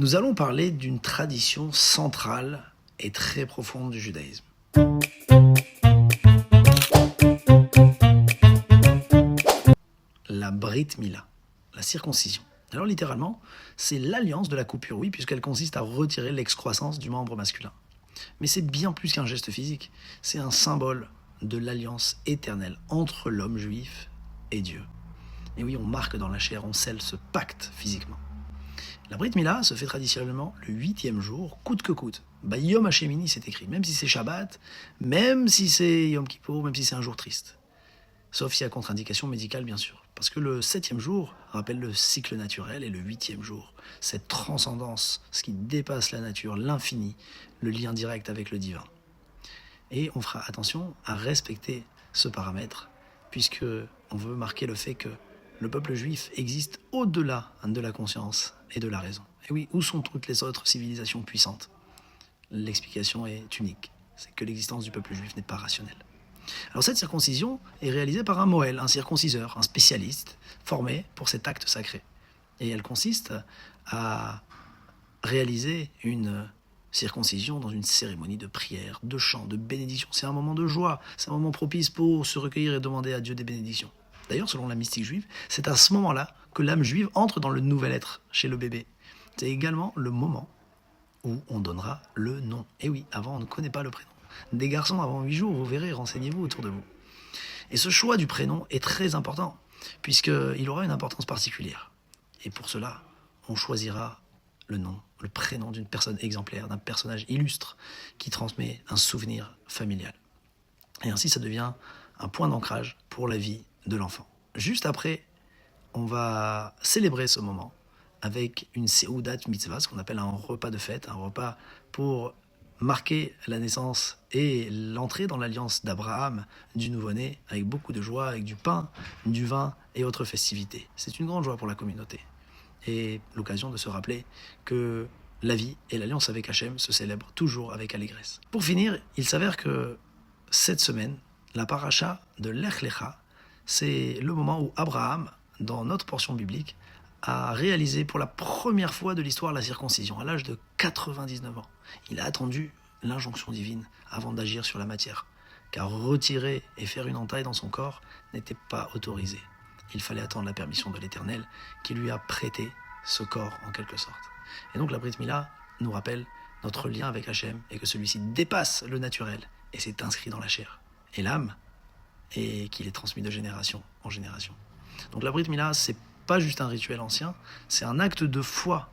Nous allons parler d'une tradition centrale et très profonde du judaïsme. La Brit Mila, la circoncision. Alors littéralement, c'est l'alliance de la coupure, oui, puisqu'elle consiste à retirer l'excroissance du membre masculin. Mais c'est bien plus qu'un geste physique, c'est un symbole de l'alliance éternelle entre l'homme juif et Dieu. Et oui, on marque dans la chair, on scelle ce pacte physiquement. La Brit Mila se fait traditionnellement le 8e jour, coûte que coûte. Yom Hashemini, c'est écrit, même si c'est Shabbat, même si c'est Yom Kippour, même si c'est un jour triste. Sauf s'il y a contre-indication médicale, bien sûr. Parce que le 7e jour rappelle le cycle naturel et le 8e jour, cette transcendance, ce qui dépasse la nature, l'infini, le lien direct avec le divin. Et on fera attention à respecter ce paramètre, puisque on veut marquer le fait que le peuple juif existe au-delà de la conscience et de la raison. Et oui, où sont toutes les autres civilisations puissantes ? L'explication est unique, c'est que l'existence du peuple juif n'est pas rationnelle. Alors cette circoncision est réalisée par un moël, un circonciseur, un spécialiste formé pour cet acte sacré. Et elle consiste à réaliser une circoncision dans une cérémonie de prière, de chant, de bénédiction. C'est un moment de joie, c'est un moment propice pour se recueillir et demander à Dieu des bénédictions. D'ailleurs, selon la mystique juive, c'est à ce moment-là que l'âme juive entre dans le nouvel être chez le bébé. C'est également le moment où on donnera le nom. Et oui, avant on ne connaît pas le prénom. Des garçons avant 8 jours, vous verrez, renseignez-vous autour de vous. Et ce choix du prénom est très important, puisqu'il aura une importance particulière. Et pour cela, on choisira le nom, le prénom d'une personne exemplaire, d'un personnage illustre, qui transmet un souvenir familial. Et ainsi, ça devient un point d'ancrage pour la vie de l'enfant. Juste après, on va célébrer ce moment avec une Seudat Mitzvah, ce qu'on appelle un repas de fête, un repas pour marquer la naissance et l'entrée dans l'alliance d'Abraham, du nouveau-né, avec beaucoup de joie, avec du pain, du vin et autres festivités. C'est une grande joie pour la communauté. Et l'occasion de se rappeler que la vie et l'alliance avec Hachem se célèbrent toujours avec allégresse. Pour finir, il s'avère que cette semaine, la paracha de Lech Lecha, c'est le moment où Abraham, dans notre portion biblique, a réalisé pour la première fois de l'histoire la circoncision, à l'âge de 99 ans. Il a attendu l'injonction divine avant d'agir sur la matière, car retirer et faire une entaille dans son corps n'était pas autorisé. Il fallait attendre la permission de l'Éternel qui lui a prêté ce corps en quelque sorte. Et donc la Brit Mila nous rappelle notre lien avec Hachem et que celui-ci dépasse le naturel et s'est inscrit dans la chair et l'âme et qu'il est transmis de génération en génération. Donc la Brit Mila, c'est pas juste un rituel ancien, c'est un acte de foi